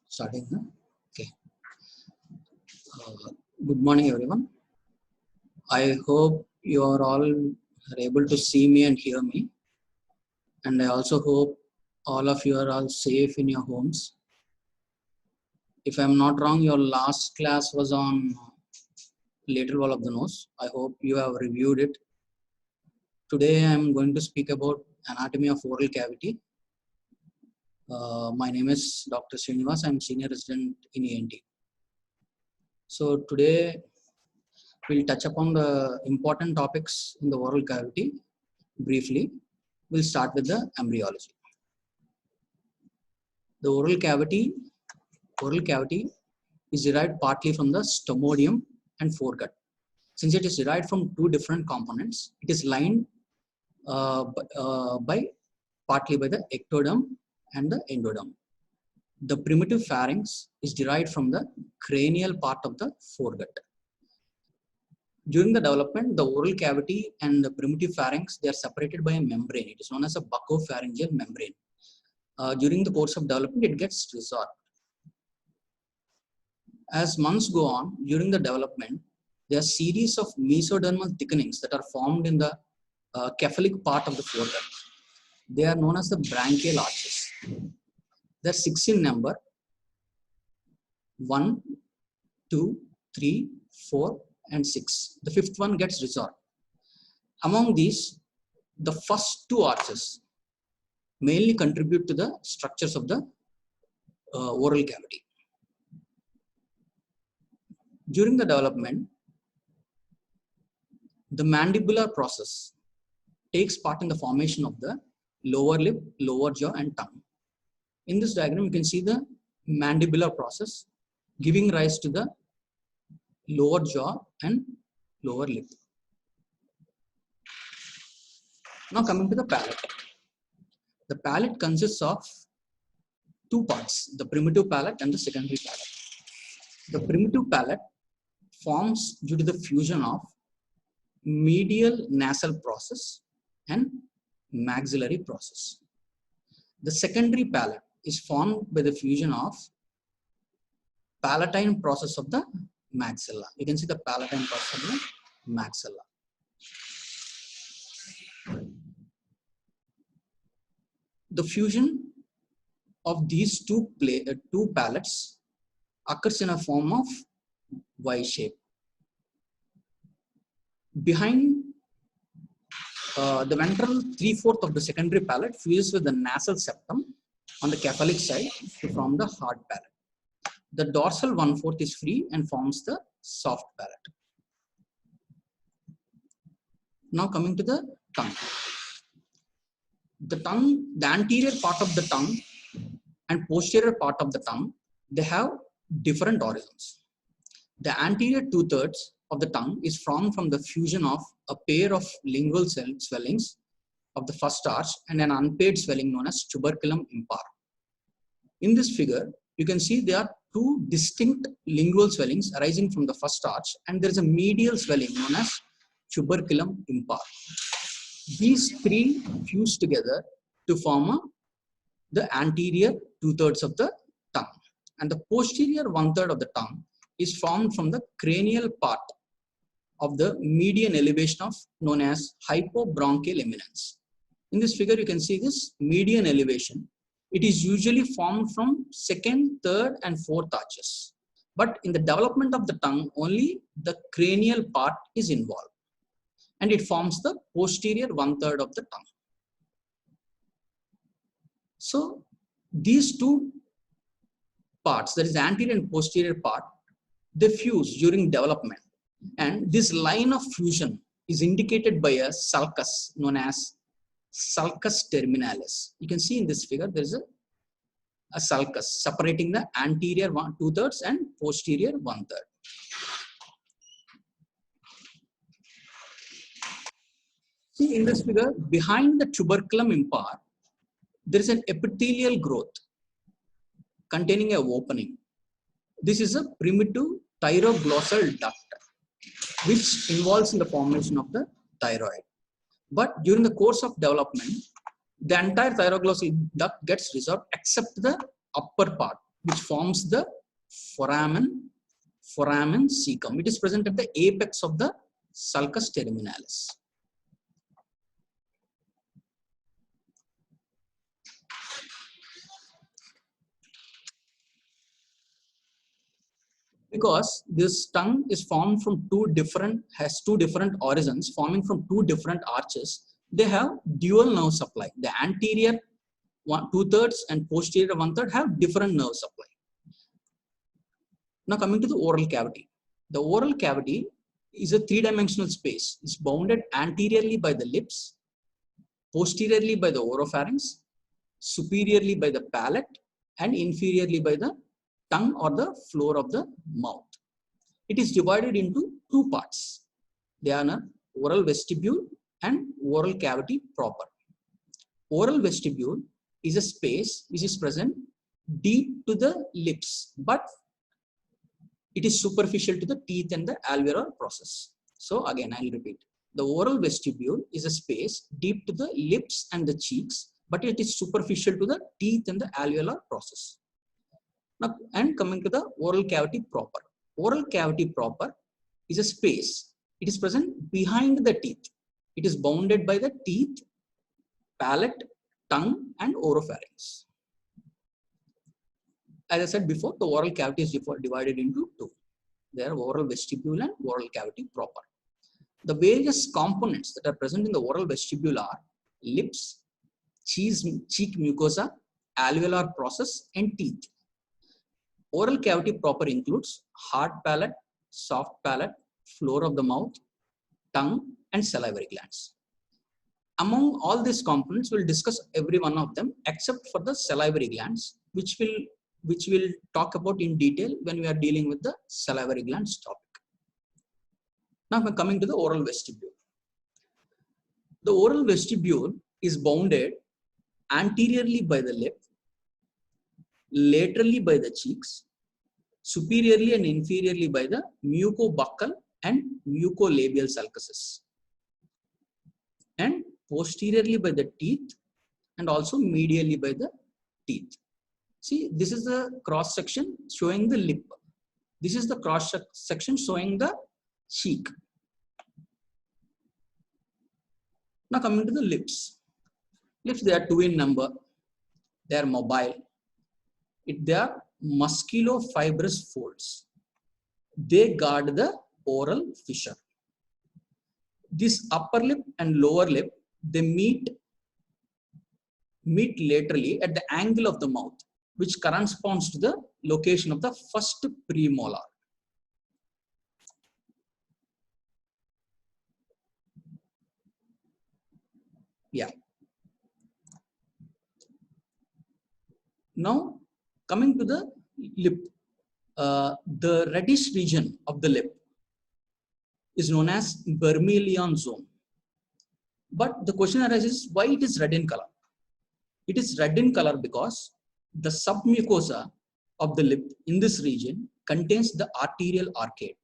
Starting. Okay. Good morning, everyone. I hope you are all able to see me and hear me. And I also hope all of you are all safe in your homes. If I'm not wrong, your last class was on lateral wall of the nose. I hope you have reviewed it. Today, I'm going to speak about anatomy of oral cavity. My name is Dr. Srinivas. I'm senior resident in ENT. So today, we'll touch upon the important topics in the oral cavity briefly. We'll start with the embryology. The oral cavity is derived partly from the stomodium and foregut. Since it is derived from two different components, it is lined partly by the ectoderm and the endoderm. The primitive pharynx is derived from the cranial part of the foregut. During the development, the oral cavity and the primitive pharynx, they are separated by a membrane. It is known as a buccopharyngeal membrane. During the course of development, it gets resorbed. As months go on, during the development, there are series of mesodermal thickenings that are formed in the cephalic part of the foregut. They are known as the branchial arches. There are 6 in number: 1, 2, 3, 4, and 6. The 5th one gets resorbed. Among these, the first 2 arches mainly contribute to the structures of the oral cavity. During the development, the mandibular process takes part in the formation of the lower lip, lower jaw, and tongue. In this diagram, you can see the mandibular process giving rise to the lower jaw and lower lip. Now coming to the palate. The palate consists of 2 parts, the primitive palate and the secondary palate. The primitive palate forms due to the fusion of medial nasal process and maxillary process. The secondary palate is formed by the fusion of palatine process of the maxilla. You can see the palatine process of the maxilla. The fusion of these two palates occurs in a form of Y shape. Behind the ventral 3/4 of the secondary palate fuses with the nasal septum on the cephalic side to form the hard palate. The dorsal 1/4 is free and forms the soft palate. Now coming to the tongue. The anterior part of the tongue and posterior part of the tongue, they have different origins. The anterior 2/3 of the tongue is formed from the fusion of a pair of lingual swellings of the first arch and an unpaired swelling known as tuberculum impar. In this figure, you can see there are 2 distinct lingual swellings arising from the first arch, and there is a medial swelling known as tuberculum impar. These 3 fuse together to form the anterior 2/3 of the tongue, and the posterior 1/3 of the tongue is formed from the cranial part of the median elevation of known as hypobronchial eminence. In this figure, you can see this median elevation. It is usually formed from 2nd, 3rd, and 4th arches. But in the development of the tongue, only the cranial part is involved, and it forms the posterior 1/3 of the tongue. So these 2 parts, that is anterior and posterior part, they fuse during development, and this line of fusion is indicated by a sulcus known as sulcus terminalis. You can see in this figure there is a sulcus separating the anterior 2/3 and posterior 1/3. See in this figure, behind the tuberculum impar, there is an epithelial growth containing an opening. This is a primitive thyroglossal duct, which involves in the formation of the thyroid. But during the course of development, The entire thyroglossus duct gets resolved except the upper part, which forms the foramen cecum. It is present at the apex of the sulcus terminalis. Because this tongue is formed from has two different origins forming from two different arches, they have dual nerve supply. The anterior 2/3 and posterior 1/3 have different nerve supply. Now coming to the oral cavity. The oral cavity is a three-dimensional space. It's bounded anteriorly by the lips, posteriorly by the oropharynx, superiorly by the palate, and inferiorly by the tongue or the floor of the mouth. It is divided into two parts. They are oral vestibule and oral cavity proper. Oral vestibule is a space which is present deep to the lips, but it is superficial to the teeth and the alveolar process. So again, I'll repeat. The oral vestibule is a space deep to the lips and the cheeks, but it is superficial to the teeth and the alveolar process. Now, and coming to the oral cavity proper. Oral cavity proper is a space. It is present behind the teeth. It is bounded by the teeth, palate, tongue, and oropharynx. As I said before, the oral cavity is divided into two. There are oral vestibule and oral cavity proper. The various components that are present in the oral vestibule are lips, cheek mucosa, alveolar process, and teeth. Oral cavity proper includes hard palate, soft palate, floor of the mouth, tongue, and salivary glands. Among all these components, we'll discuss every one of them except for the salivary glands, which we'll talk about in detail when we are dealing with the salivary glands topic. Now we're coming to the oral vestibule. The oral vestibule is bounded anteriorly by the lip, laterally by the cheeks, superiorly and inferiorly by the mucobuccal and mucolabial sulcuses, and posteriorly by the teeth, and also medially by the teeth. See, this is the cross section showing the lip. This is the cross section showing the cheek. Now coming to the lips. Lips, they are 2 in number. They are mobile. They are musculofibrous folds. They guard the oral fissure. This upper lip and lower lip, they meet laterally at the angle of the mouth, which corresponds to the location of the first premolar. Yeah. Now coming to the lip, the reddish region of the lip is known as vermilion zone. But the question arises, why it is red in color? It is red in color because the submucosa of the lip in this region contains the arterial arcade.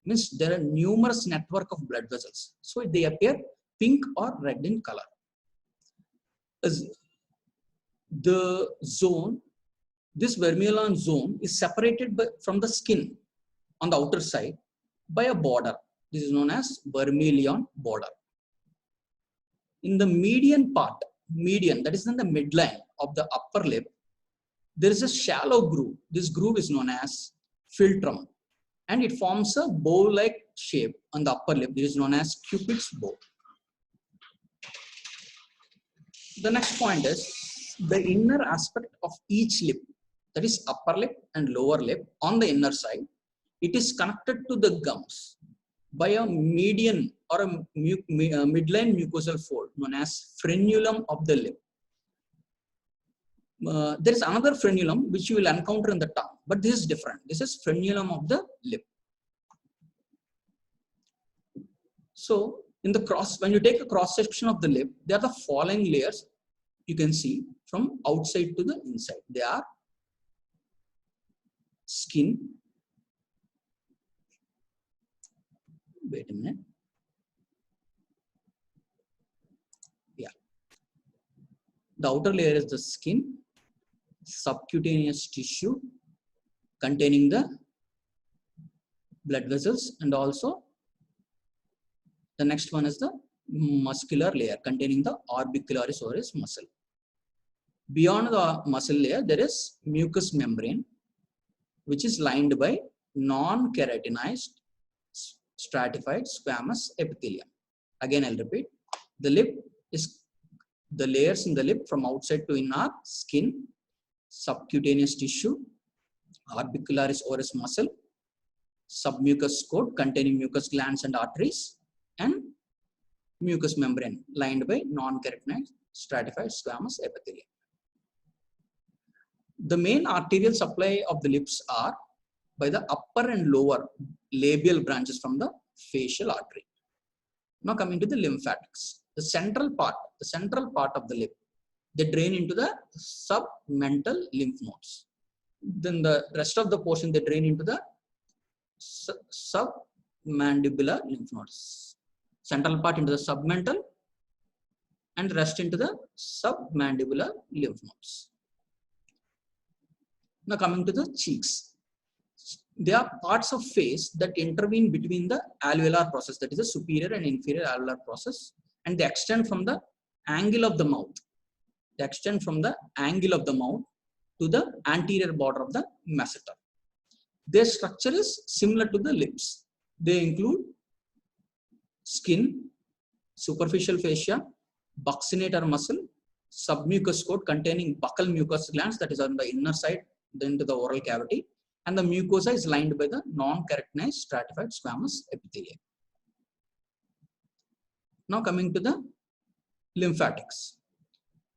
Means there are numerous network of blood vessels. So they appear pink or red in color. As the zone, this vermilion zone is separated from the skin on the outer side by a border. This is known as vermilion border. In the median part, that is in the midline of the upper lip, there is a shallow groove. This groove is known as philtrum, and it forms a bow-like shape on the upper lip. This is known as Cupid's bow. The next point is the inner aspect of each lip, that is upper lip and lower lip on the inner side. It is connected to the gums by a median or a midline mucosal fold known as frenulum of the lip. There is another frenulum which you will encounter in the tongue, but this is different. This is frenulum of the lip. So in the when you take a cross section of the lip, there are the following layers you can see from outside to the inside. They are skin. Wait a minute. Yeah. The outer layer is the skin, subcutaneous tissue containing the blood vessels, and also the next one is the muscular layer containing the orbicularis oris muscle. Beyond the muscle layer, there is mucous membrane, which is lined by non-keratinized stratified squamous epithelium. Again, I'll repeat. The lip is the layers in the lip from outside to in are skin, subcutaneous tissue, orbicularis oris muscle, submucous coat containing mucous glands and arteries, and mucous membrane lined by non-keratinized stratified squamous epithelium. The main arterial supply of the lips are by the upper and lower labial branches from the facial artery. Now coming to the lymphatics. The central part of the lip, they drain into the submental lymph nodes. Then the rest of the portion, they drain into the submandibular lymph nodes. Central part into the submental and rest into the submandibular lymph nodes. Now coming to the cheeks. They are parts of face that intervene between the alveolar process, that is the superior and inferior alveolar process, and they extend from the angle of the mouth. They extend from the angle of the mouth to the anterior border of the masseter. Their structure is similar to the lips. They include skin, superficial fascia, buccinator muscle, submucous coat containing buccal mucous glands, that is on the inner side, then to the oral cavity, and the mucosa is lined by the non-keratinized stratified squamous epithelium. Now coming to the lymphatics.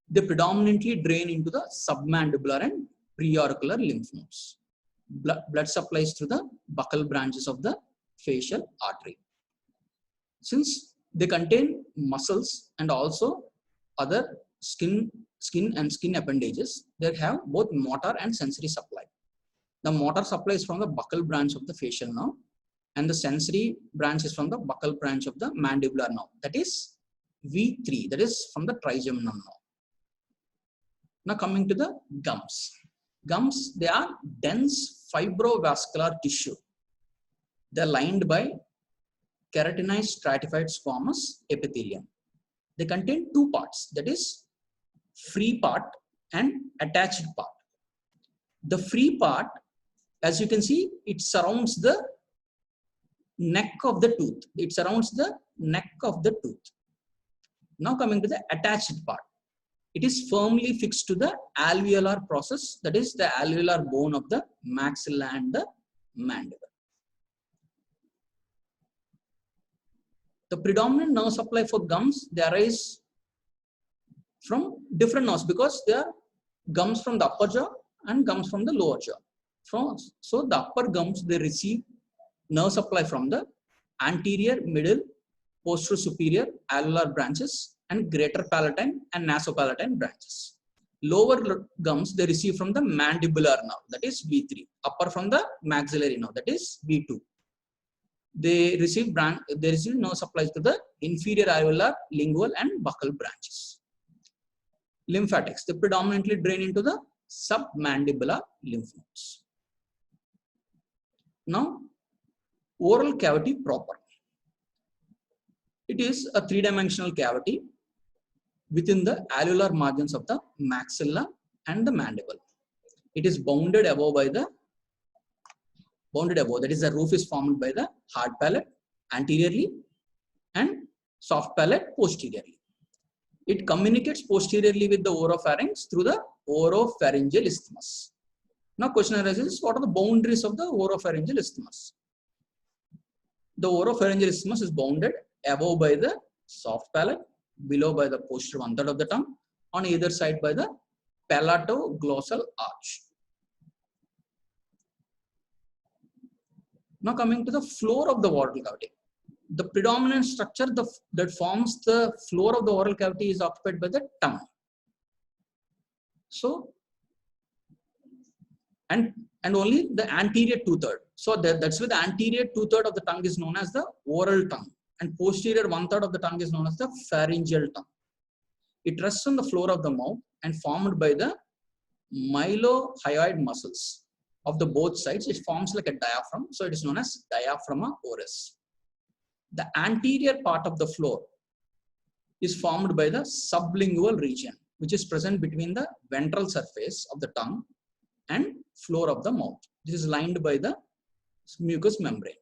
They predominantly drain into the submandibular and preauricular lymph nodes. Blood supplies through the buccal branches of the facial artery. Since they contain muscles and also other skin and skin appendages, they have both motor and sensory supply. The motor supply is from the buccal branch of the facial nerve, and the sensory branch is from the buccal branch of the mandibular nerve, that is V3, that is from the trigeminal nerve. Now coming to the gums. Gums, they are dense fibrovascular tissue. They are lined by keratinized stratified squamous epithelium. They contain two parts, that is free part and attached part. The free part, as you can see, it surrounds the neck of the tooth. It surrounds the neck of the tooth. Now coming to the attached part. It is firmly fixed to the alveolar process, that is the alveolar bone of the maxilla and the mandible. The predominant nerve supply for gums, they arise from different nerves because they are gums from the upper jaw and gums from the lower jaw. So the upper gums, they receive nerve supply from the anterior, middle, posterior, superior alveolar branches and greater palatine and nasopalatine branches. Lower gums, they receive from the mandibular nerve, that is V3. Upper from the maxillary nerve, that is V2. They receive nerve supplies to the inferior alveolar, lingual and buccal branches. Lymphatics, they predominantly drain into the submandibular lymph nodes. Now, oral cavity proper. It is a three-dimensional cavity within the alveolar margins of the maxilla and the mandible. It is bounded above by the that is the roof is formed by the hard palate anteriorly and soft palate posteriorly. It communicates posteriorly with the oropharynx through the oropharyngeal isthmus. Now question arises, what are the boundaries of the oropharyngeal isthmus? The oropharyngeal isthmus is bounded above by the soft palate, below by the posterior one-third of the tongue, on either side by the palatoglossal arch. Now coming to the floor of the oral cavity. The predominant structure that forms the floor of the oral cavity is occupied by the tongue. So, and only the anterior two-third. So that's why the anterior two-third of the tongue is known as the oral tongue, and posterior one-third of the tongue is known as the pharyngeal tongue. It rests on the floor of the mouth and formed by the mylohyoid muscles of the both sides. It forms like a diaphragm, so it is known as diaphragma oris. The anterior part of the floor is formed by the sublingual region, which is present between the ventral surface of the tongue and floor of the mouth. This is lined by the mucous membrane.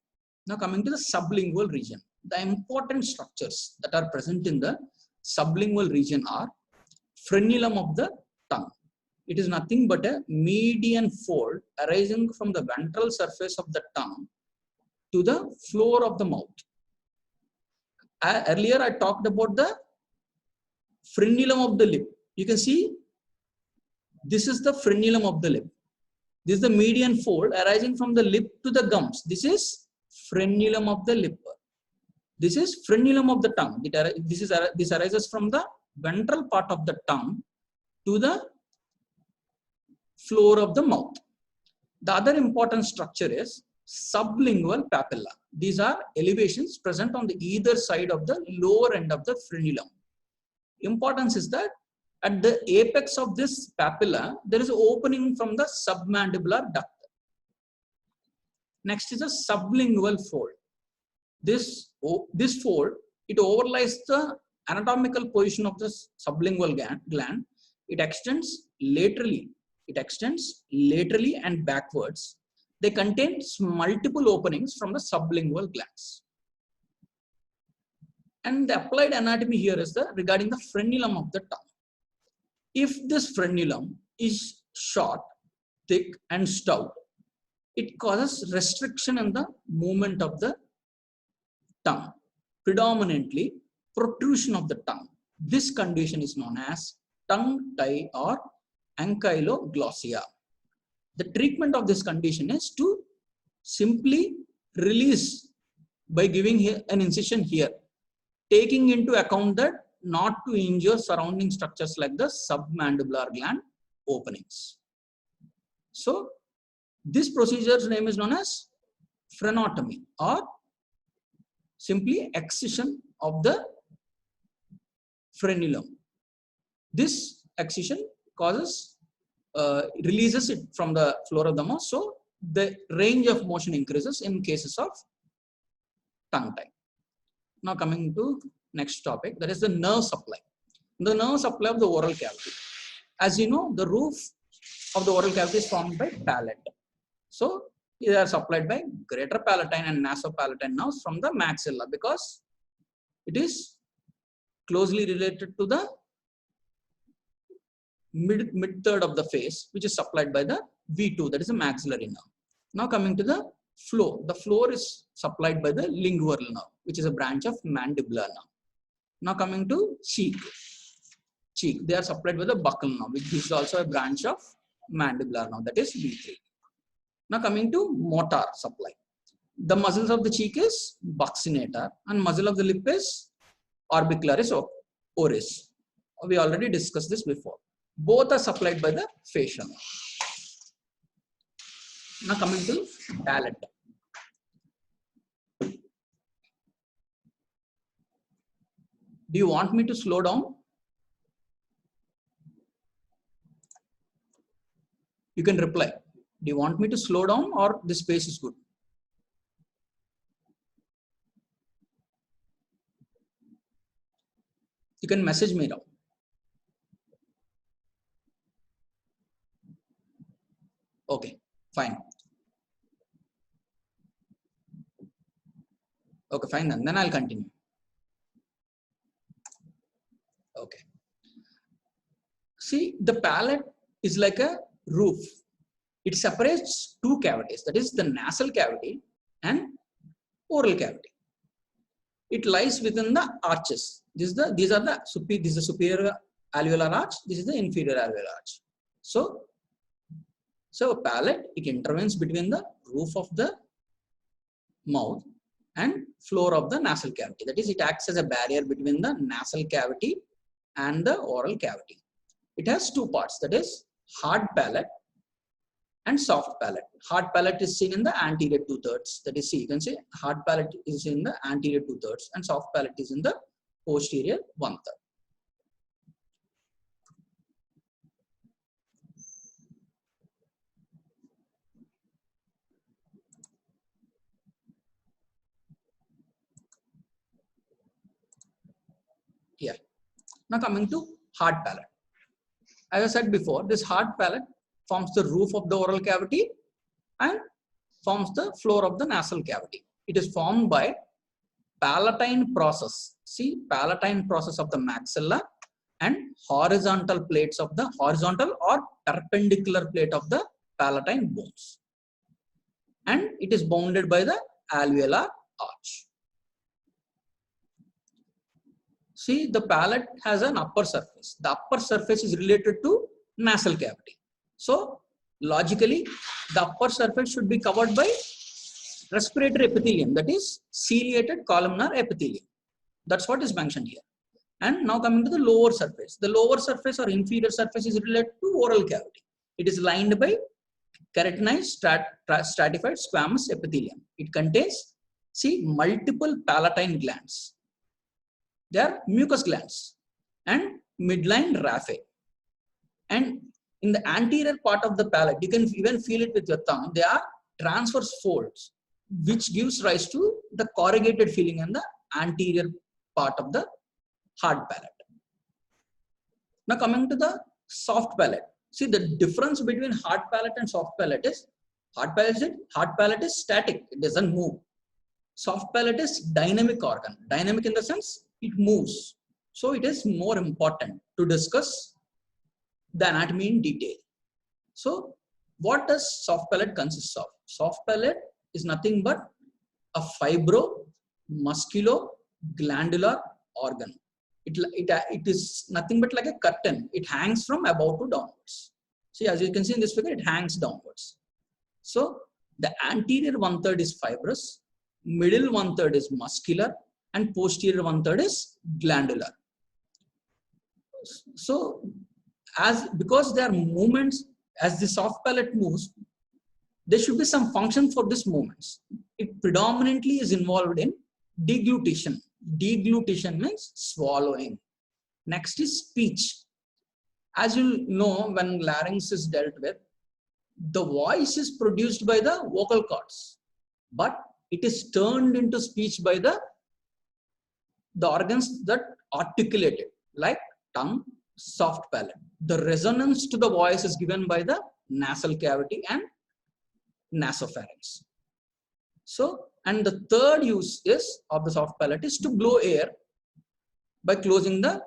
Now coming to the sublingual region, the important structures that are present in the sublingual region are frenulum of the tongue. It is nothing but a median fold arising from the ventral surface of the tongue to the floor of the mouth. Earlier I talked about the frenulum of the lip. You can see this is the frenulum of the lip. This is the median fold arising from the lip to the gums. This is frenulum of the lip. This is frenulum of the tongue. This arises from the ventral part of the tongue to the floor of the mouth. The other important structure is sublingual papilla. These are elevations present on the either side of the lower end of the frenulum. Importance is that at the apex of this papilla, there is an opening from the submandibular duct. Next is a sublingual fold. This fold, it overlies the anatomical position of the sublingual gland. It extends laterally and backwards. They contain multiple openings from the sublingual glands. And the applied anatomy here is regarding the frenulum of the tongue. If this frenulum is short, thick and stout, it causes restriction in the movement of the tongue, predominantly protrusion of the tongue. This condition is known as tongue tie or ankyloglossia. The treatment of this condition is to simply release by giving an incision here, taking into account that not to injure surrounding structures like the submandibular gland openings. So this procedure's name is known as frenotomy or simply excision of the frenulum. This excision releases it from the floor of the mouth, so the range of motion increases in cases of tongue tie. Now coming to next topic, that is the nerve supply. The nerve supply of the oral cavity. As you know, the roof of the oral cavity is formed by palate. So they are supplied by greater palatine and nasopalatine nerves from the maxilla because it is closely related to the mid third of the face, which is supplied by the V2, that is a maxillary nerve. Now coming to the floor. The floor is supplied by the lingual nerve, which is a branch of mandibular nerve. Now coming to cheek. They are supplied by the buccal nerve, which is also a branch of mandibular nerve, that is V3. Now coming to motor supply. The muscles of the cheek is buccinator and muscle of the lip is orbicularis oris. We already discussed this before. Both are supplied by the facial nerve. Now coming to palate. Do you want me to slow down? You can reply. Do you want me to slow down or this pace is good? You can message me now. Okay, fine. Okay, fine then I'll continue. Okay. See, the palate is like a roof. It separates two cavities, that is the nasal cavity and oral cavity. It lies within the arches. This is the superior alveolar arch. This is the inferior alveolar arch. So palate, it intervenes between the roof of the mouth and floor of the nasal cavity. That is, it acts as a barrier between the nasal cavity and the oral cavity. It has two parts, that is hard palate and soft palate. Hard palate is seen in the anterior 2/3. That is, you can say hard palate is in the anterior 2/3 and soft palate is in the posterior 1/3. here. Now coming to hard palate. As I said before, this hard palate forms the roof of the oral cavity and forms the floor of the nasal cavity. It is formed by palatine process. See, palatine process of the maxilla and horizontal plates of the horizontal or perpendicular plate of the palatine bones. And it is bounded by the alveolar arch. See, the palate has an upper surface. The upper surface is related to nasal cavity. So, logically, the upper surface should be covered by respiratory epithelium, that is ciliated columnar epithelium. That's what is mentioned here. And now coming to the lower surface. The lower surface or inferior surface is related to oral cavity. It is lined by keratinized stratified squamous epithelium. It contains, see, multiple palatine glands. They are mucus glands and midline raphe. And in the anterior part of the palate, you can even feel it with your tongue. They are transverse folds, which gives rise to the corrugated feeling in the anterior part of the hard palate. Now coming to the soft palate. See, the difference between hard palate and soft palate is hard palate is static, it doesn't move. Soft palate is dynamic organ. Dynamic in the sense it moves. So it is more important to discuss the anatomy in detail. So what does soft palate consist of? Soft palate is nothing but a fibro-musculo-glandular organ. It is nothing but like a curtain. It hangs from above to downwards. See, as you can see in this figure, it hangs downwards. So the anterior 1/3 is fibrous, middle 1/3 is muscular, and posterior 1/3 is glandular. So because there are movements, as the soft palate moves, there should be some function for these movements. It predominantly is involved in deglutition. Deglutition means swallowing. Next is speech. As you know, when larynx is dealt with, the voice is produced by the vocal cords, but it is turned into speech by the organs that articulate it, like tongue, soft palate. The resonance to the voice is given by the nasal cavity and nasopharynx. So, and the third use of the soft palate is to blow air by closing the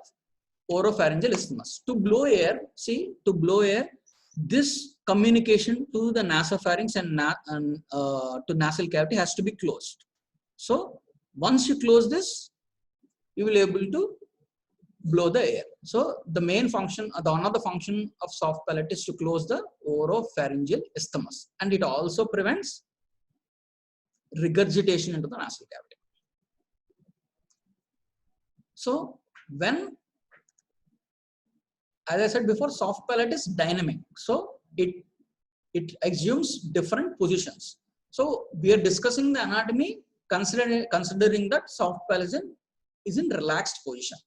oropharyngeal isthmus. To blow air, this communication to the nasopharynx and to nasal cavity has to be closed. So, once you close this, you will be able to blow the air. So, the main function, another function of soft palate is to close the oropharyngeal isthmus, and it also prevents regurgitation into the nasal cavity. So, as I said before, soft palate is dynamic. So, it assumes different positions. So, we are discussing the anatomy considering that soft palate is in relaxed position.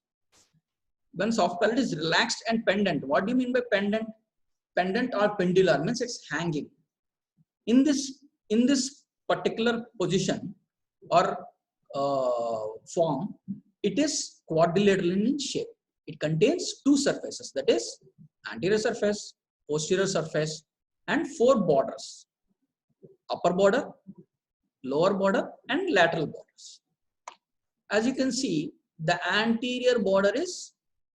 When soft palate is relaxed and pendant, what do you mean by pendant? Pendant or pendular means it's hanging. In this particular position or form, it is quadrilateral in shape. It contains two surfaces, that is anterior surface, posterior surface, and 4 borders: upper border, lower border, and lateral borders. As you can see, the anterior border is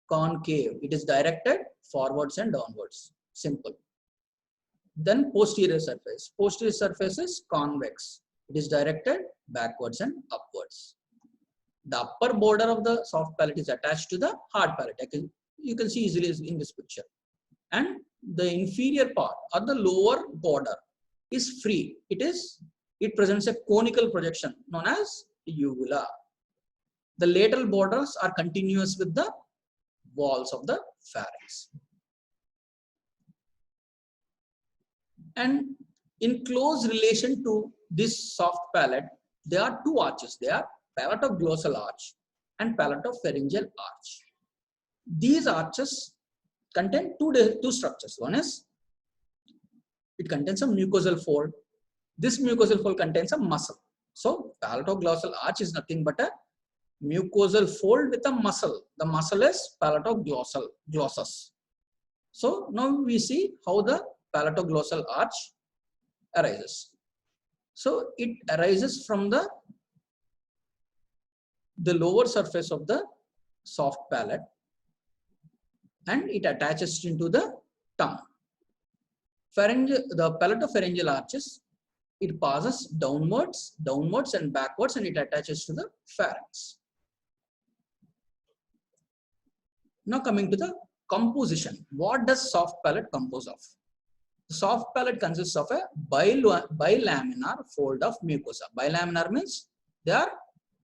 concave. It is directed forwards and downwards. Simple. Then posterior surface. Posterior surface is convex. It is directed backwards and upwards. The upper border of the soft palate is attached to the hard palate. You can see easily in this picture. And the inferior part or the lower border is free. It presents a conical projection known as uvula. The lateral borders are continuous with the walls of the pharynx. And in close relation to this soft palate, there are two arches. They are palatoglossal arch and palatopharyngeal arch. These arches contain two structures. One is, it contains a mucosal fold. This mucosal fold contains a muscle. So palatoglossal arch is nothing but a mucosal fold with a muscle. The muscle is palatoglossal glossus. So now we see how the palatoglossal arch arises. So it arises from the lower surface of the soft palate and it attaches into the tongue. The palatopharyngeal arches, it passes downwards and backwards and it attaches to the pharynx. Now coming to the composition. What does soft palate compose of? The soft palate consists of a bilaminar fold of mucosa. Bilaminar means there are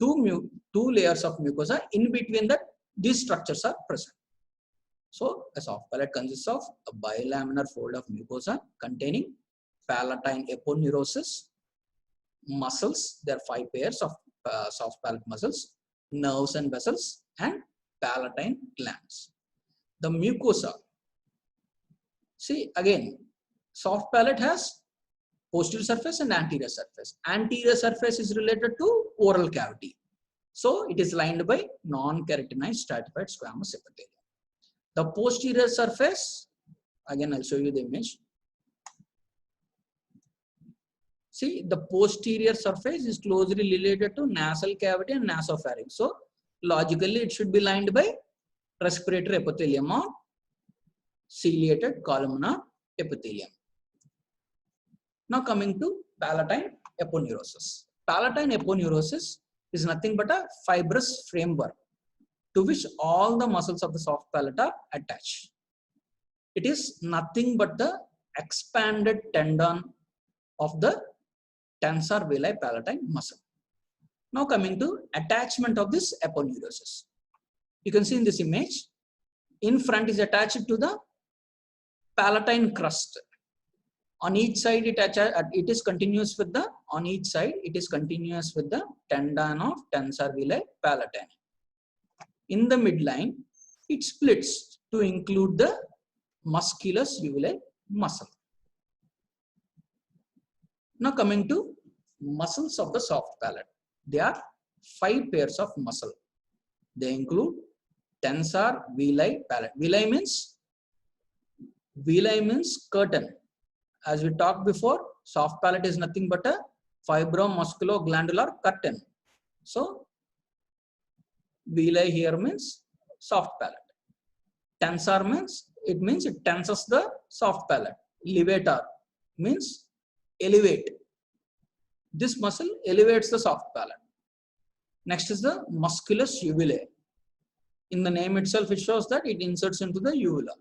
two layers of mucosa. In between that, these structures are present. So a soft palate consists of a bilaminar fold of mucosa containing palatine aponeurosis, muscles. There are 5 pairs of soft palate muscles, nerves and vessels, and palatine glands. The mucosa. See again, soft palate has posterior surface and anterior surface. Anterior surface is related to oral cavity. So it is lined by non-keratinized stratified squamous epithelium. The posterior surface, again I'll show you the image. See, the posterior surface is closely related to nasal cavity and nasopharynx. So logically it should be lined by respiratory epithelium or ciliated columnar epithelium. Now coming to palatine aponeurosis. Palatine aponeurosis is nothing but a fibrous framework to which all the muscles of the soft palate are attached. It is nothing but the expanded tendon of the tensor veli palatine muscle. Now coming to attachment of this aponeurosis. You can see in this image, in front is attached to the palatine crust. On each side it is continuous with the tendon of tensor veli palatine. In the midline, it splits to include the musculus uvulae muscle. Now coming to muscles of the soft palate. There are 5 pairs of muscle. They include tensor veli palate. Veli means curtain. As we talked before, soft palate is nothing but a fibromusculoglandular curtain. So veli here means soft palate. Tensor means it tenses the soft palate. Levator means elevate. This muscle elevates the soft palate. Next is the musculus uvulae. In the name itself, it shows that it inserts into the uvula.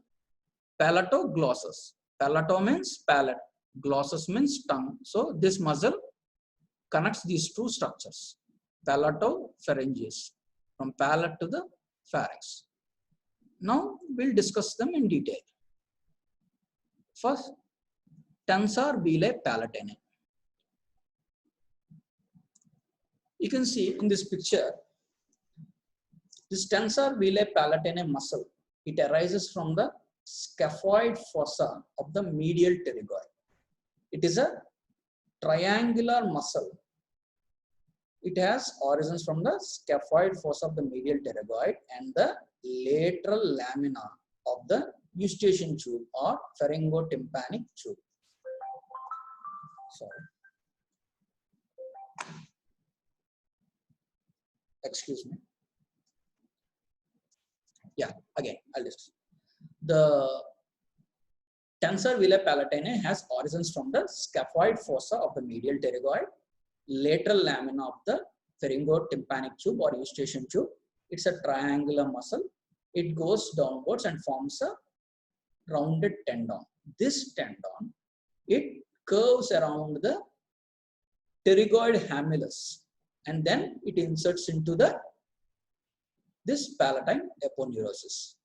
Palatoglossus. Palato means palate. Glossus means tongue. So this muscle connects these 2 structures. Palatopharyngeus. From palate to the pharynx. Now we'll discuss them in detail. First, tensor veli palatine. You can see in this picture, this tensor veli palatine muscle, it arises from the scaphoid fossa of the medial pterygoid. It is a triangular muscle. It has origins from the scaphoid fossa of the medial pterygoid and the lateral lamina of the eustachian tube or pharyngotympanic tube. Sorry. Excuse me. Yeah, again, I'll discuss. The tensor veli palatine has origins from the scaphoid fossa of the medial pterygoid, lateral lamina of the pharyngotympanic tube or eustachian tube. It's a triangular muscle. It goes downwards and forms a rounded tendon. This tendon, it curves around the pterygoid hamulus and then it inserts into this palatine aponeurosis.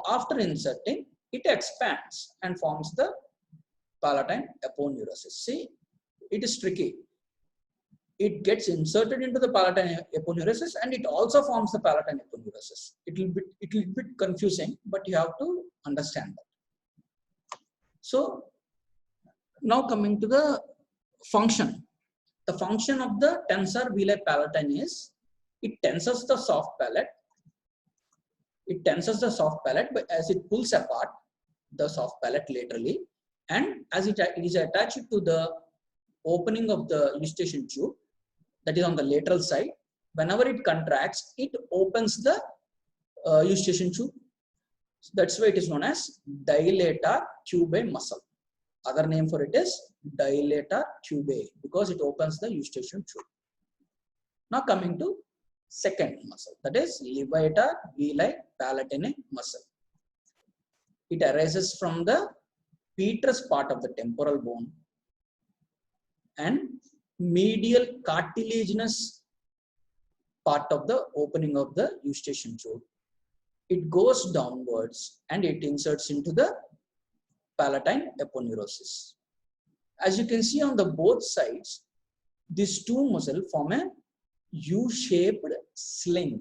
After inserting, it expands and forms the palatine aponeurosis. See, it is tricky. It gets inserted into the palatine aponeurosis and it also forms the palatine aponeurosis. It will be bit confusing, but you have to understand that. So now coming to the function. The function of the tensor veli palatine is, it tenses the soft palate. It tenses the soft palate, but as it pulls apart the soft palate laterally, and as it is attached to the opening of the eustachian tube, that is on the lateral side. Whenever it contracts, it opens the eustachian tube. That's why it is known as dilator tubae muscle. Other name for it is dilator tubae, because it opens the eustachian tube. Now coming to second muscle, that is levator veli palatine muscle. It arises from the petrous part of the temporal bone and medial cartilaginous part of the opening of the eustachian tube. It goes downwards and it inserts into the palatine aponeurosis. As you can see on the both sides, these two muscles form a U-shaped sling.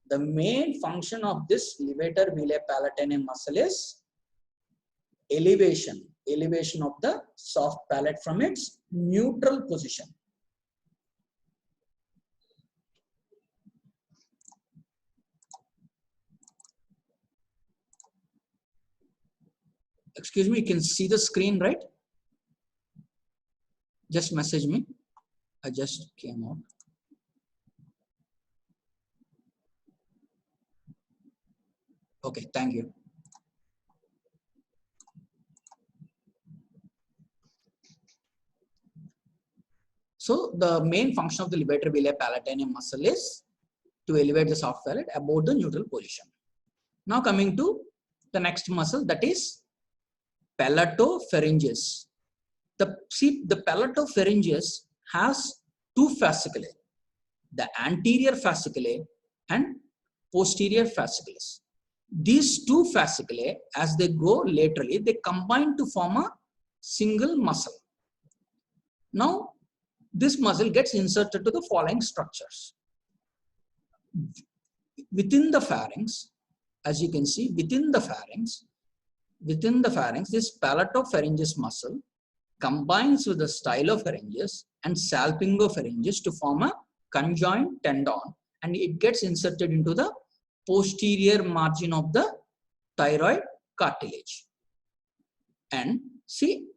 The main function of this levator veli palatine muscle is elevation of the soft palate from its neutral position. Excuse me, you can see the screen, right? Just message me. I just came out. Okay, thank you. So the main function of the levator veli palatine muscle is to elevate the soft palate above the neutral position. Now coming to the next muscle, that is palatopharyngeus. The palatopharyngeus has two fasciculae, the anterior fasciculae and posterior fasciculus. These two fasciculae, as they go laterally, they combine to form a single muscle. Now this muscle gets inserted to the following structures. Within the pharynx, as you can see, within the pharynx, this palatopharyngeus muscle combines with the stylopharyngeus and salpingopharyngeus to form a conjoint tendon, and it gets inserted into the posterior margin of the thyroid cartilage. And see,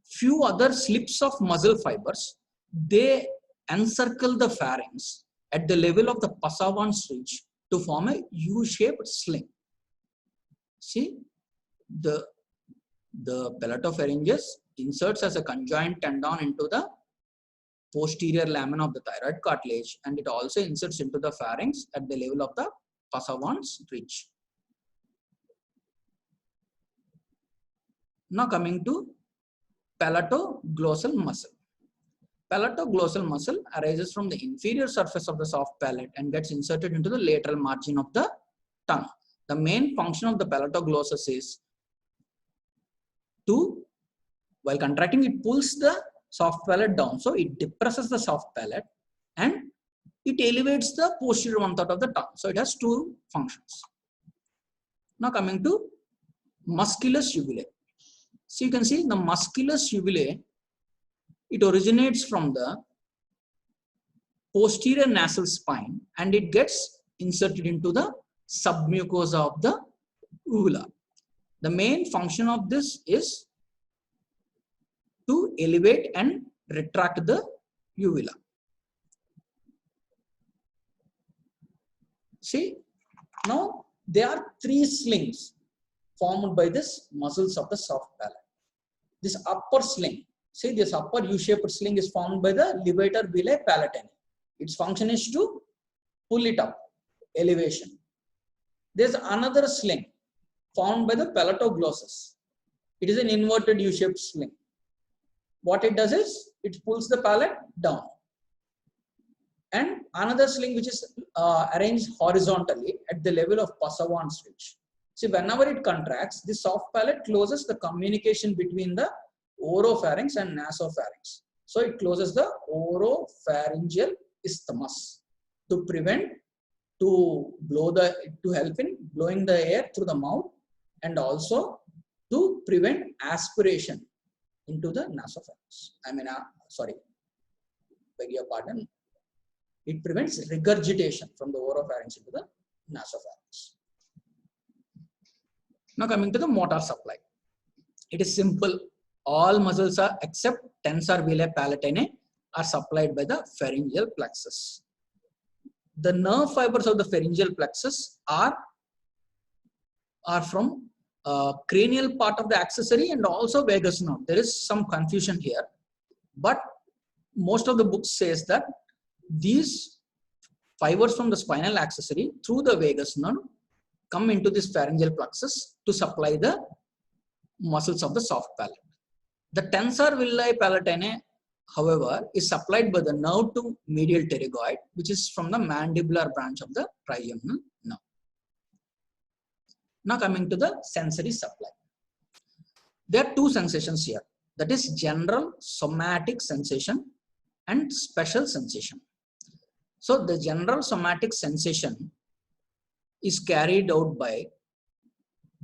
few other slips of muscle fibers, they encircle the pharynx at the level of the Passavant's ridge to form a U-shaped sling. See, the palatopharyngeus inserts as a conjoint tendon into the posterior lamina of the thyroid cartilage, and it also inserts into the pharynx at the level of the Passavant's ridge. Now coming to palatoglossal muscle. Palatoglossal muscle arises from the inferior surface of the soft palate and gets inserted into the lateral margin of the tongue. The main function of the palatoglossus is to, while contracting, it pulls the soft palate down. So it depresses the soft palate and it elevates the posterior one third of the tongue. So it has two functions. Now coming to musculus uvulae. So you can see the musculus uvulae, it originates from the posterior nasal spine and it gets inserted into the submucosa of the uvula. The main function of this is to elevate and retract the uvula. See, now there are three slings formed by this muscles of the soft palate. This upper sling, see, this upper U-shaped sling is formed by the levator veli palatine. Its function is to pull it up, elevation. There's another sling formed by the palatoglossus. It is an inverted U-shaped sling. What it does is, it pulls the palate down. And another sling which is arranged horizontally at the level of Passavant's ridge. See, whenever it contracts, the soft palate closes the communication between the oropharynx and nasopharynx. So it closes the oropharyngeal isthmus to prevent, to help in blowing the air through the mouth, and also to prevent aspiration into the nasopharynx. Beg your pardon, It prevents regurgitation from the oropharynx into the nasopharynx. Now coming to the motor supply. It is simple. All muscles are except tensor veli palatine are supplied by the pharyngeal plexus. The nerve fibers of the pharyngeal plexus are from cranial part of the accessory and also vagus nerve. There is some confusion here, but most of the books says that these fibers from the spinal accessory through the vagus nerve come into this pharyngeal plexus to supply the muscles of the soft palate. The tensor villi palatine, however, is supplied by the nerve to medial pterygoid, which is from the mandibular branch of the trigeminal nerve. Now coming to the sensory supply. There are two sensations here. That is general somatic sensation and special sensation. So the general somatic sensation is carried out by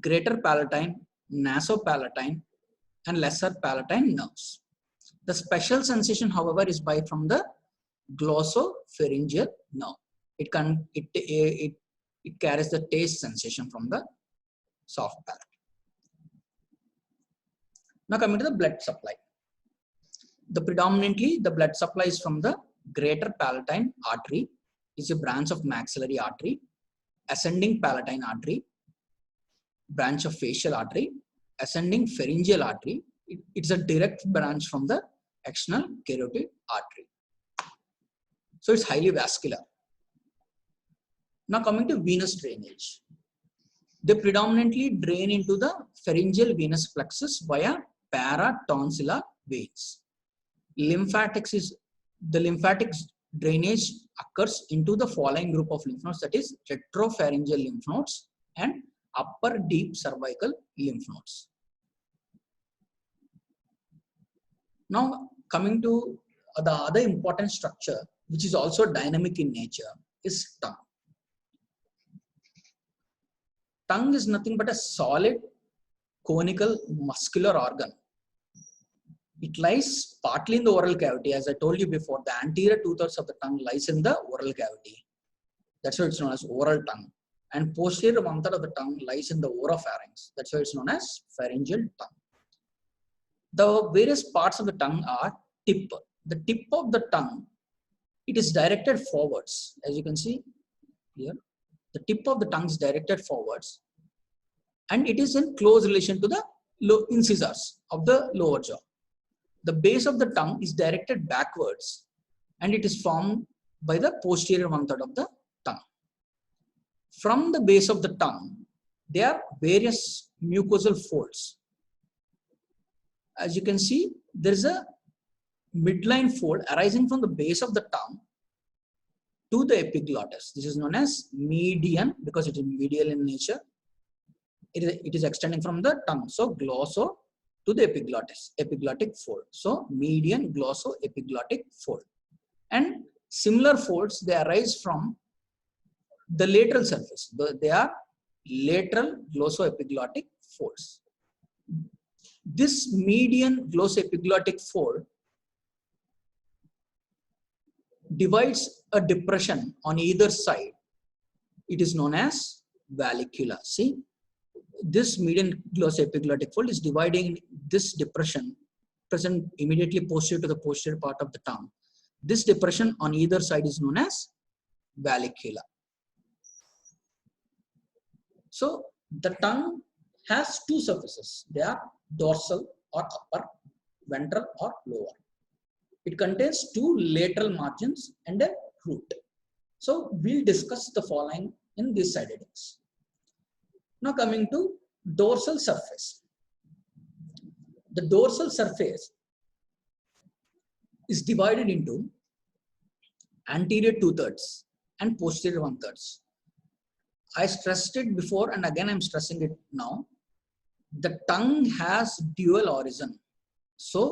greater palatine, nasopalatine, and lesser palatine nerves. The special sensation, however, is from the glossopharyngeal nerve. It carries the taste sensation from the soft palate. Now coming to the blood supply. Predominantly the blood supply is from the greater palatine artery, is a branch of maxillary artery, ascending palatine artery, branch of facial artery, ascending pharyngeal artery. It's a direct branch from the external carotid artery. So it's highly vascular. Now coming to venous drainage. They predominantly drain into the pharyngeal venous plexus via paratonsillar veins. The lymphatic drainage occurs into the following group of lymph nodes, that is retropharyngeal lymph nodes and upper deep cervical lymph nodes. Now coming to the other important structure, which is also dynamic in nature, is tongue. Tongue is nothing but a solid conical muscular organ. It lies partly in the oral cavity. As I told you before, the anterior 2/3 of the tongue lies in the oral cavity. That's why it's known as oral tongue. And posterior 1/3 of the tongue lies in the oropharynx. That's why it's known as pharyngeal tongue. The various parts of the tongue are tip. The tip of the tongue, it is directed forwards. As you can see here, the tip of the tongue is directed forwards, and it is in close relation to the incisors of the lower jaw. The base of the tongue is directed backwards, and it is formed by the posterior 1/3 of the tongue. From the base of the tongue, there are various mucosal folds. As you can see, there is a midline fold arising from the base of the tongue to the epiglottis. This is known as median because it is medial in nature. It is extending from the tongue. So glosso to the epiglottis, epiglottic fold. So median glossoepiglottic fold. And similar folds, they arise from the lateral surface. They are lateral glossoepiglottic folds. This median glossoepiglottic fold divides a depression on either side. It is known as vallicula. See, this median glossoepiglottic fold is dividing this depression present immediately posterior to the posterior part of the tongue. This depression on either side is known as vallicula. So the tongue has two surfaces. They are dorsal or upper, ventral or lower. It contains two lateral margins and a root. So we'll discuss the following in these side headings. Now coming to dorsal surface. The dorsal surface is divided into anterior 2/3 and posterior 1/3. I stressed it before and again I'm stressing it now. The tongue has dual origin. So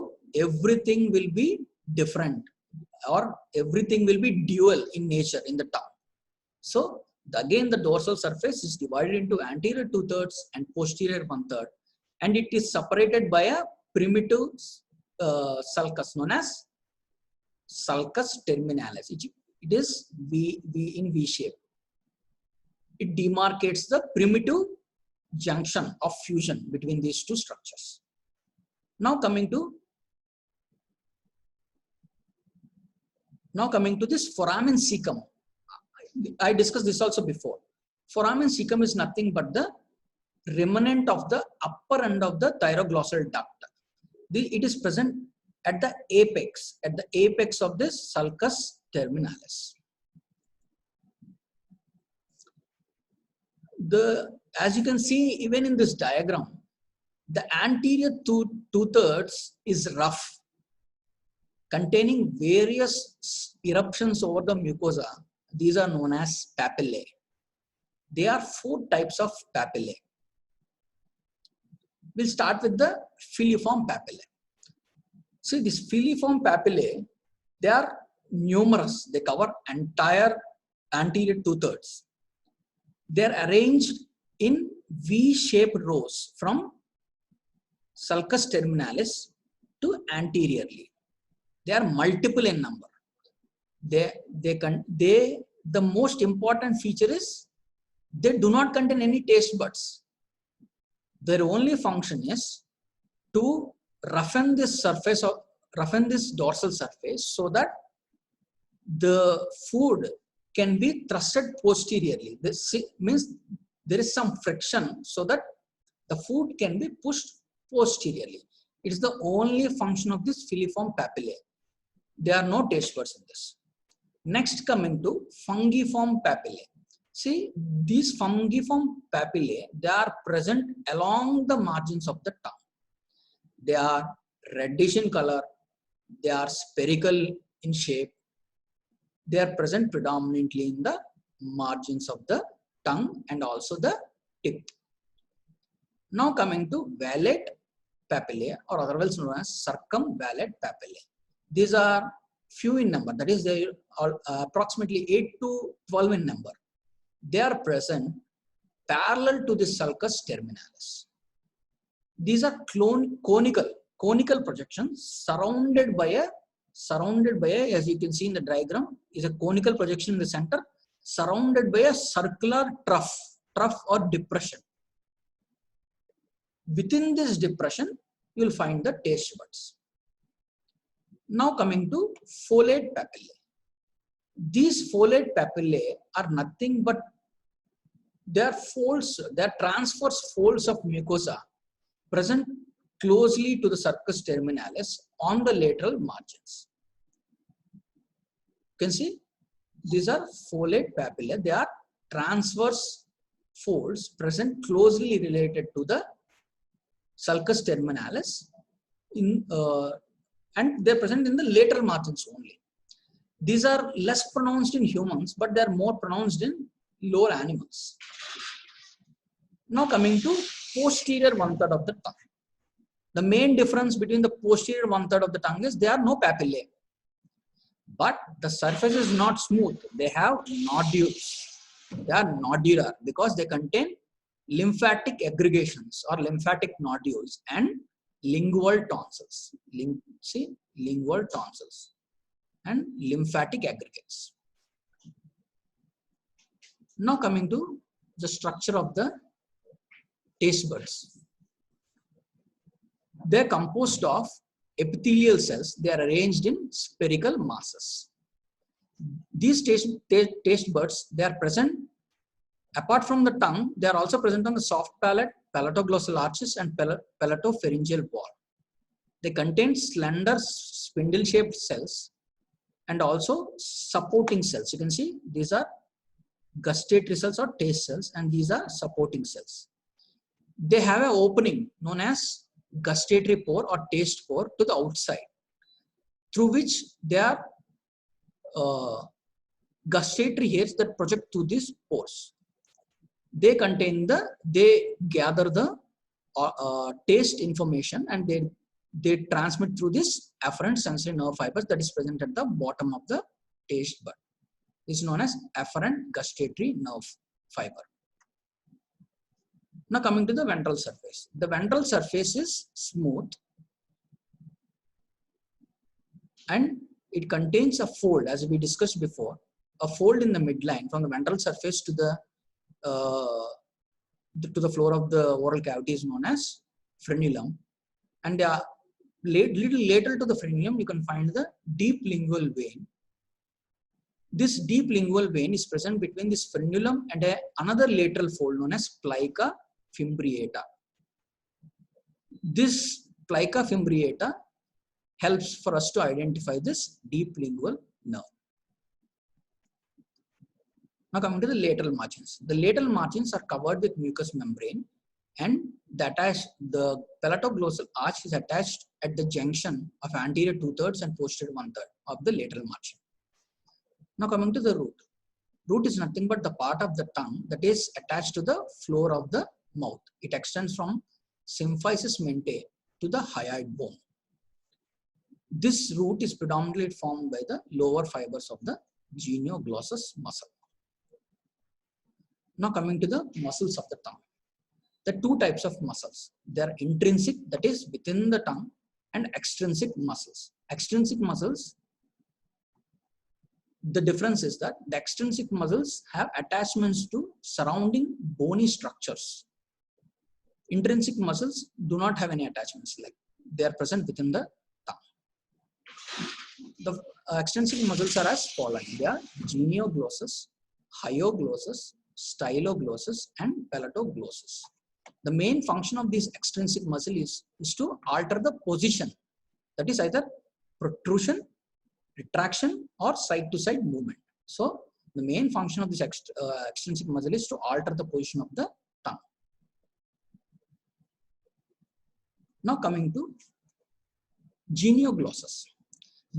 everything will be different or everything will be dual in nature in the tongue. So again the dorsal surface is divided into anterior 2/3 and posterior 1/3, and it is separated by a primitive sulcus known as sulcus terminalis. It is in V shape. It demarcates the primitive junction of fusion between these two structures. Now coming to this foramen cecum. I discussed this also before. Foramen cecum is nothing but the remnant of the upper end of the thyroglossal duct. It is present at the apex of this sulcus terminalis. As you can see, even in this diagram, the anterior two-thirds is rough, containing various eruptions over the mucosa. These are known as papillae. There are 4 types of papillae. We'll start with the filiform papillae. See, these filiform papillae, they are numerous. They cover entire anterior two-thirds. They are arranged in V-shaped rows from sulcus terminalis to anteriorly. They are multiple in number. The most important feature is they do not contain any taste buds. Their only function is to roughen this dorsal surface so that the food can be thrusted posteriorly. This means there is some friction so that the food can be pushed posteriorly. It is the only function of this filiform papillae. There are no taste buds in this. Next, coming to fungiform papillae. See, these fungiform papillae, they are present along the margins of the tongue. They are reddish in color. They are spherical in shape. They are present predominantly in the margins of the tongue and also the tip. Now coming to valate papillae, or otherwise known as circumvallate papillae. These are few in number, that is, they are approximately 8 to 12 in number. They are present parallel to the sulcus terminalis. These are conical projections surrounded by a, as you can see in the diagram, is a conical projection in the center, surrounded by a circular trough or depression. Within this depression, you will find the taste buds. Now coming to folate papillae. These folate papillae are nothing but they are folds, they are transverse folds of mucosa present closely to the sulcus terminalis on the lateral margins. You can see these are folate papillae. They are transverse folds present closely related to the sulcus terminalis and they are present in the lateral margins only. These are less pronounced in humans, but they are more pronounced in lower animals. Now coming to posterior one-third of the tongue. The main difference between the posterior one-third of the tongue is there are no papillae. But the surface is not smooth. They have nodules. They are nodular because they contain lymphatic aggregations or lymphatic nodules and lingual tonsils. Lingual tonsils and lymphatic aggregates. Now coming to the structure of the taste buds. They are composed of epithelial cells. They are arranged in spherical masses. These taste buds, they are present apart from the tongue. They are also present on the soft palate, palatoglossal arches, and palatopharyngeal wall. They contain slender spindle-shaped cells and also supporting cells. You can see these are gustatory cells or taste cells, and these are supporting cells. They have an opening known as gustatory pore or taste pore to the outside, through which there are gustatory hairs that project through these pores. They gather the taste information and they transmit through this afferent sensory nerve fibers that is present at the bottom of the taste bud. This is known as afferent gustatory nerve fiber. Now coming to the ventral surface. The ventral surface is smooth and it contains a fold, as we discussed before. a fold in the midline from the ventral surface to the floor of the oral cavity is known as frenulum. And little later to the frenulum, you can find the deep lingual vein. This deep lingual vein is present between this frenulum and another lateral fold known as plica fimbriata. This plica fimbriata helps for us to identify this deep lingual nerve. Now coming to the lateral margins. The lateral margins are covered with mucous membrane, and the palatoglossal arch is attached at the junction of anterior 2/3 and posterior 1/3 of the lateral margin. Now coming to the root. Root is nothing but the part of the tongue that is attached to the floor of the mouth. It extends from symphysis mentae to the hyoid bone. This root is predominantly formed by the lower fibers of the genioglossus muscle. Now coming to the muscles of the tongue. There are two types of muscles. They are intrinsic, that is within the tongue, and extrinsic muscles. Extrinsic muscles, the difference is that the extrinsic muscles have attachments to surrounding bony structures. Intrinsic muscles do not have any attachments, like they are present within the tongue. The extrinsic muscles are as follows. They are genioglossus, hyoglossus, styloglossus, and palatoglossus. The main function of this extrinsic muscle is to alter the position. That is either protrusion, retraction, or side-to-side movement. So the main function of this extrinsic muscle is to alter the position of the tongue. Now coming to genioglossus.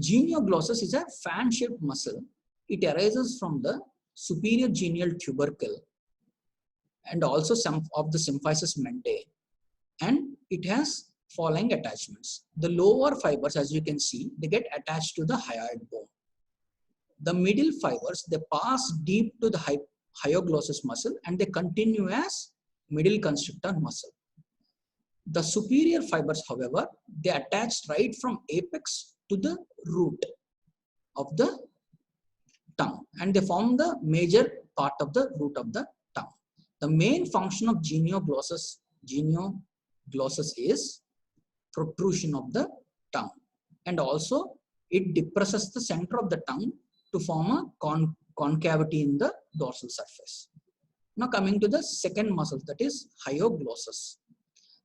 Genioglossus is a fan-shaped muscle. It arises from the superior genial tubercle and also some of the symphysis mentae, and it has following attachments. The lower fibers, as you can see, they get attached to the hyoid bone. The middle fibers, they pass deep to the hyoglossus muscle and they continue as middle constrictor muscle. The superior fibers, however, they attach right from apex to the root of the tongue, and they form the major part of the root of the tongue. The main function of genioglossus is protrusion of the tongue, and also it depresses the center of the tongue to form a concavity in the dorsal surface. Now coming to the second muscle, that is hyoglossus.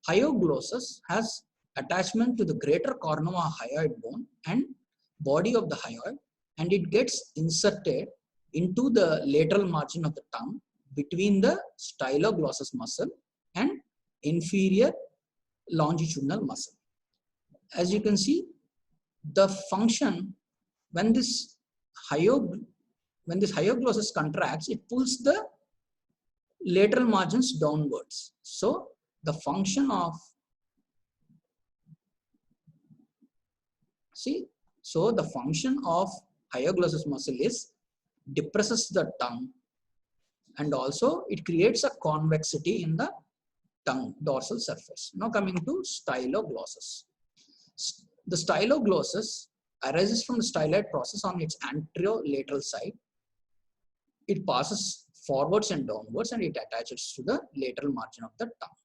Hyoglossus has attachment to the greater cornua hyoid bone and body of the hyoid, and it gets inserted into the lateral margin of the tongue between the styloglossus muscle and inferior longitudinal muscle. As you can see, the function when this hyoglossus contracts, it pulls the lateral margins downwards. So the function of hyoglossus muscle is depresses the tongue, and also it creates a convexity in the tongue dorsal surface. Now coming to styloglossus. The styloglossus arises from the styloid process on its anterolateral side. It passes forwards and downwards, and it attaches to the lateral margin of the tongue.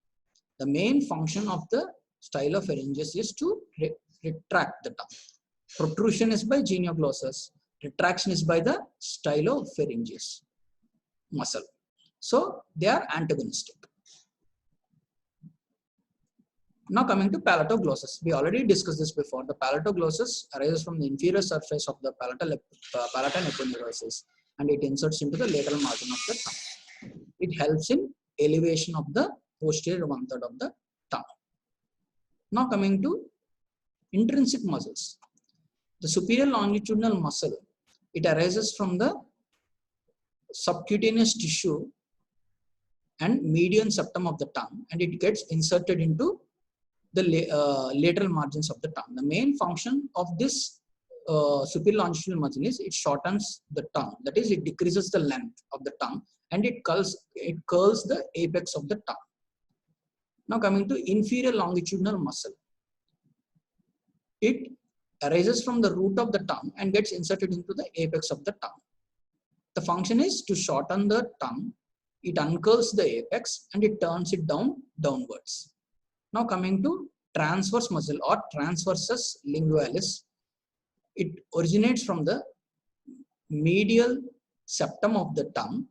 The main function of the stylopharyngeus is to retract the tongue. Protrusion is by genioglossus, retraction is by the stylopharyngeus muscle. So they are antagonistic. Now coming to palatoglossus. We already discussed this before. The palatoglossus arises from the inferior surface of the palatal aponeurosis, and it inserts into the lateral margin of the tongue. It helps in elevation of the posterior 1/3 of the tongue. Now coming to intrinsic muscles. The superior longitudinal muscle, it arises from the subcutaneous tissue and median septum of the tongue, and it gets inserted into the lateral margins of the tongue. The main function of this superior longitudinal muscle is it shortens the tongue. That is, it decreases the length of the tongue, and it curls the apex of the tongue. Now coming to inferior longitudinal muscle. It arises from the root of the tongue and gets inserted into the apex of the tongue. The function is to shorten the tongue. It uncurls the apex and it turns it downwards. Now coming to transverse muscle or transversus lingualis, it originates from the medial septum of the tongue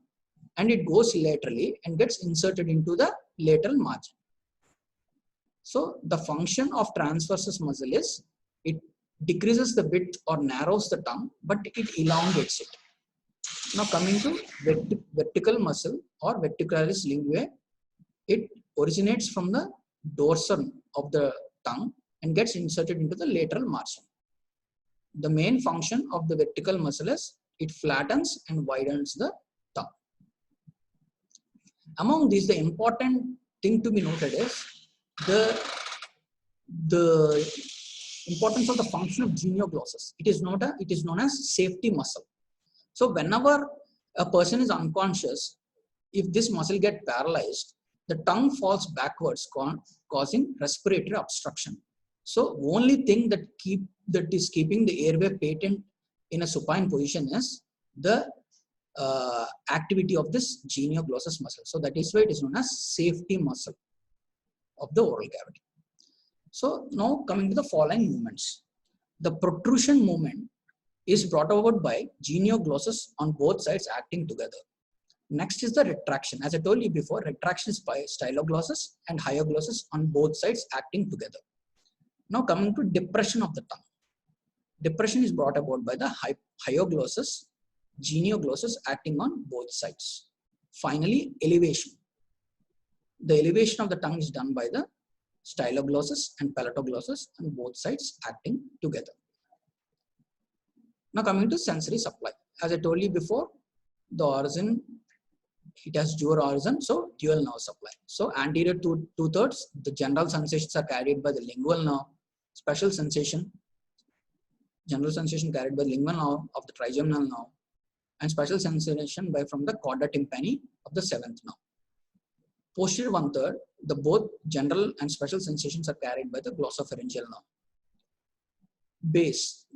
and it goes laterally and gets inserted into the lateral margin. So the function of transversus muscle is it decreases the width or narrows the tongue, but it elongates it. Now coming to vertical muscle or verticalis linguae, it originates from the dorsum of the tongue and gets inserted into the lateral margin. The main function of the vertical muscle is it flattens and widens the tongue. Among these, the important thing to be noted is the importance of the function of genioglossus. It is known as safety muscle. So whenever a person is unconscious, if this muscle gets paralyzed, the tongue falls backwards, causing respiratory obstruction. So only thing that is keeping the airway patent in a supine position is the activity of this genioglossus muscle. So that is why it is known as safety muscle of the oral cavity. So now coming to the following movements. The protrusion movement is brought about by genioglossus on both sides acting together. Next is the retraction. As I told you before, retraction is by styloglossus and hyoglossus on both sides acting together. Now coming to depression of the tongue. Depression is brought about by the hyoglossus, genioglossus acting on both sides. Finally, elevation. The elevation of the tongue is done by the styloglossus and palatoglossus on both sides acting together. Now coming to sensory supply. As I told you before, the origin, it has dual origin, so dual nerve supply. So anterior two-thirds, the general sensations are carried by the lingual nerve, special sensation, general sensation carried by the lingual nerve of the trigeminal nerve, and special sensation from the chorda tympani of the seventh nerve. Posterior one-third, the both general and special sensations are carried by the glossopharyngeal nerve. Base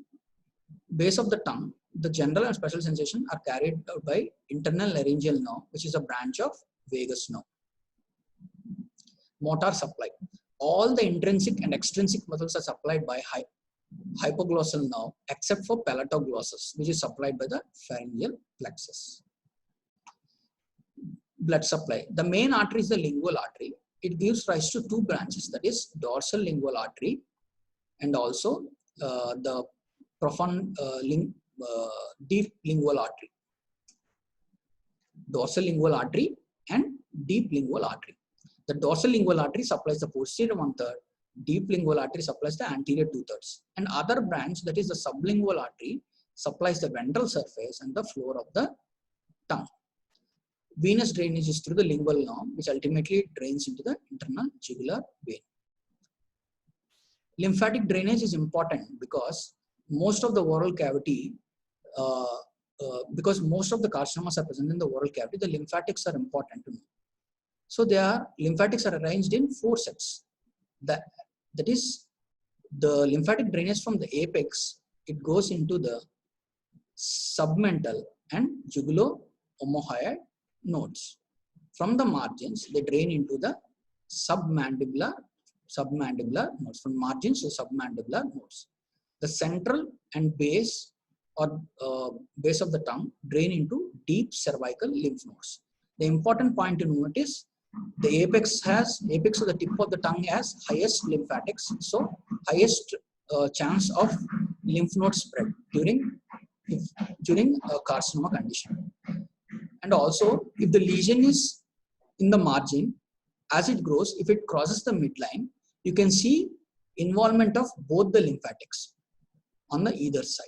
of the tongue, the general and special sensation are carried out by internal laryngeal nerve, which is a branch of vagus nerve. Motor supply. All the intrinsic and extrinsic muscles are supplied by hypoglossal nerve except for palatoglossus, which is supplied by the pharyngeal plexus. Blood supply. The main artery is the lingual artery. It gives rise to two branches, that is dorsal lingual artery and also the profound deep lingual artery. Dorsal lingual artery and deep lingual artery. The dorsal lingual artery supplies the posterior one-third, deep lingual artery supplies the anterior two-thirds. And other branch, that is the sublingual artery, supplies the ventral surface and the floor of the tongue. Venous drainage is through the lingual nerve, which ultimately drains into the internal jugular vein. Lymphatic drainage is important because most of the oral cavity, because most of the carcinomas are present in the oral cavity, the lymphatics are important to know. So lymphatics are arranged in 4 sets. That is the lymphatic drainage from the apex, it goes into the submental and jugulo-omohyoid nodes. From the margins, they drain into the submandibular nodes. From margins to submandibular nodes. The central and base or base of the tongue drain into deep cervical lymph nodes. The important point to note is the apex of the tip of the tongue has highest lymphatics, so highest chance of lymph node spread during a carcinoma condition. And also, if the lesion is in the margin, as it grows, if it crosses the midline, you can see involvement of both the lymphatics on the either side.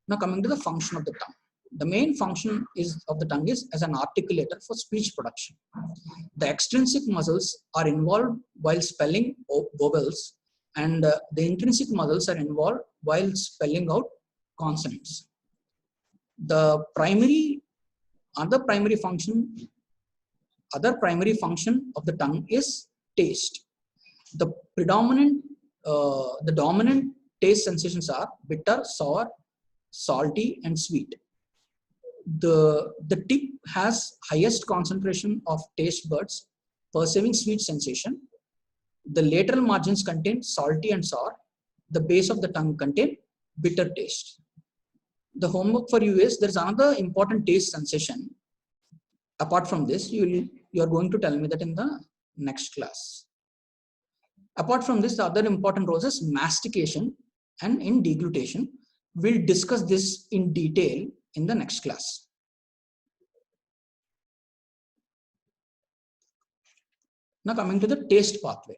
Now coming to the function of the tongue. The main function of the tongue is as an articulator for speech production. The extrinsic muscles are involved while spelling vowels, and the intrinsic muscles are involved while spelling out consonants. The other primary function of the tongue is taste. The dominant taste sensations are bitter, sour, salty, and sweet. the tip has highest concentration of taste buds perceiving sweet sensation. The lateral margins contain salty and sour. The base of the tongue contain bitter taste. The homework for you is there's another important taste sensation. Apart from this, you are going to tell me that in the next class. Apart from this, the other important roles is mastication and in deglutition. We'll discuss this in detail in the next class. Now coming to the taste pathway.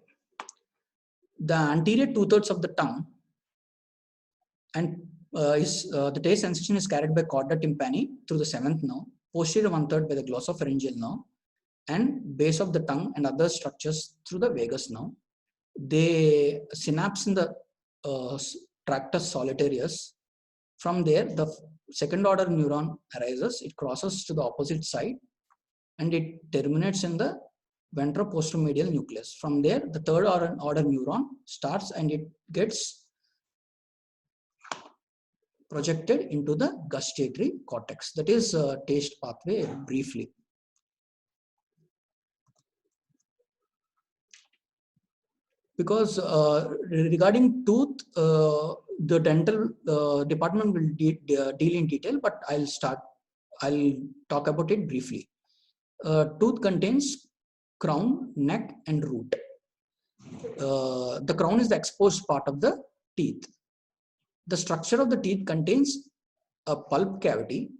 The anterior 2/3 of the tongue and the taste sensation is carried by chorda tympani through the 7th nerve, posterior 1/3 by the glossopharyngeal nerve, and base of the tongue and other structures through the vagus nerve. They synapse in the tractus solitarius. From there, the second order neuron arises. It crosses to the opposite side and it terminates in the ventroposteromedial nucleus. From there, the third order neuron starts and it gets projected into the gustatory cortex. That is taste pathway briefly. Because regarding tooth, the dental department will deal in detail, but I'll talk about it briefly. Tooth contains crown, neck, and root. The crown is the exposed part of the teeth. The structure of the teeth contains a pulp cavity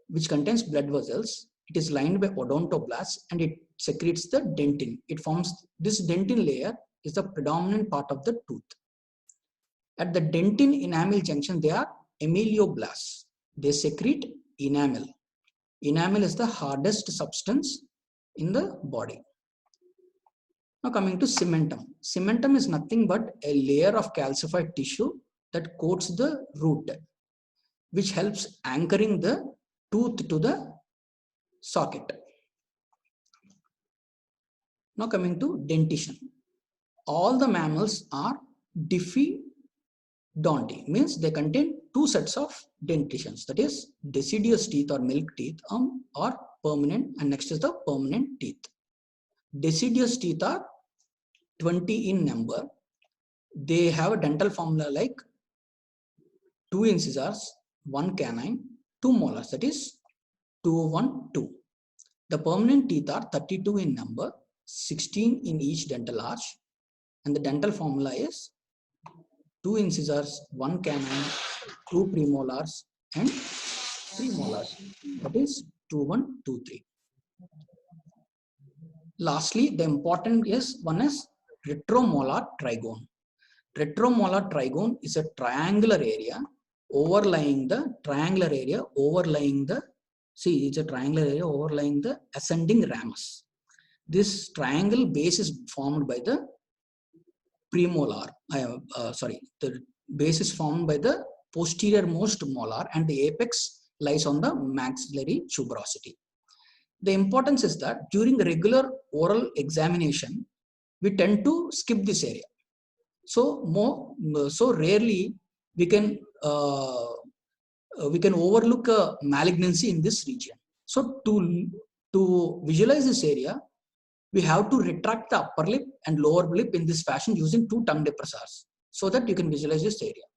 which contains blood vessels. It is lined by odontoblasts and it secretes the dentin. It forms this dentin layer is the predominant part of the tooth. At the dentin enamel junction, they are amelioblasts. They secrete enamel. Enamel is the hardest substance in the body. Now coming to cementum. Cementum is nothing but a layer of calcified tissue that coats the root, which helps anchoring the tooth to the socket. Now coming to dentition. All the mammals are diffidonty, means they contain two sets of dentitions, that is deciduous teeth or milk teeth or permanent, and next is the permanent teeth. Deciduous teeth are 20 in number. They have a dental formula like 2 incisors, 1 canine, 2 molars, that is 212. The permanent teeth are 32 in number, 16 in each dental arch, and the dental formula is 2 incisors, 1 canine, 2 premolars, and 3 molars, that is 2123. Lastly, the important is one is retromolar trigone. Retromolar trigone is a triangular area overlying the ascending ramus. This triangle base is formed by the premolar. The base is formed by the posterior most molar and the apex lies on the maxillary tuberosity. The importance is that during regular oral examination, we tend to skip this area. So rarely we can overlook a malignancy in this region. So to visualize this area, we have to retract the upper lip and lower lip in this fashion using 2 tongue depressors so that you can visualize this area.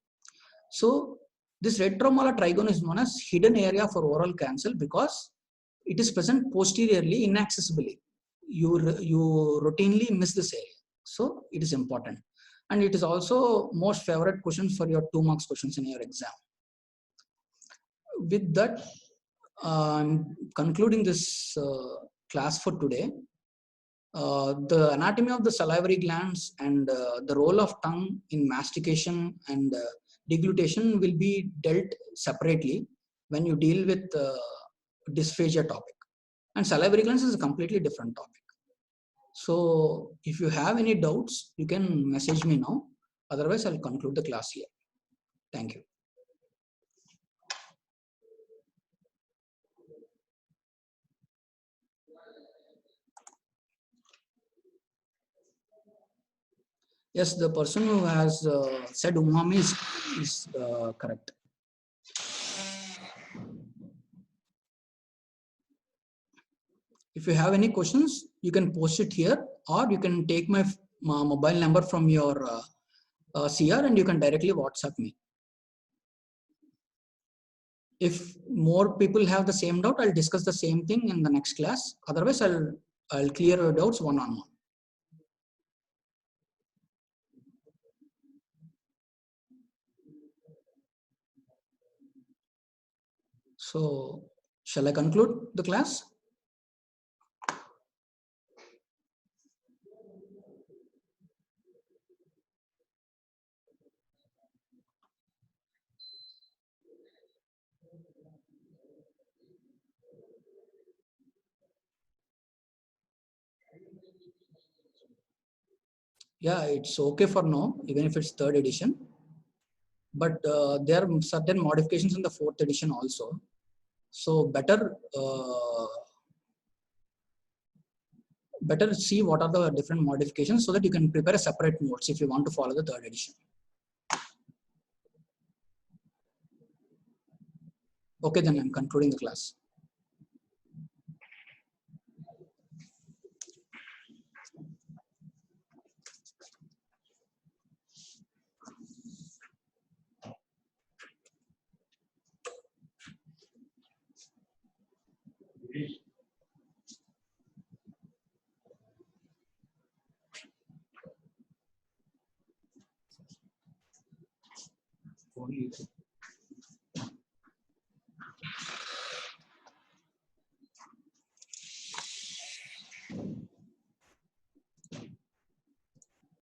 So this retromolar trigone is known as hidden area for oral cancer because it is present posteriorly inaccessibly. You routinely miss this area. So it is important. And it is also most favorite question for your 2 marks questions in your exam. With that, I'm concluding this class for today. The anatomy of the salivary glands and the role of tongue in mastication and deglutition will be dealt separately when you deal with dysphagia topic. And salivary glands is a completely different topic. So if you have any doubts, you can message me now. Otherwise, I'll conclude the class here. Thank you. Yes, the person who has said umami is correct. If you have any questions, you can post it here, or you can take my mobile number from your CR and you can directly WhatsApp me. If more people have the same doubt, I'll discuss the same thing in the next class. Otherwise, I'll clear your doubts one-on-one. So, shall I conclude the class? Yeah, it's okay for now, even if it's third edition. But there are certain modifications in the fourth edition also. So better see what are the different modifications so that you can prepare a separate notes if you want to follow the third edition. Okay, then I'm concluding the class. Only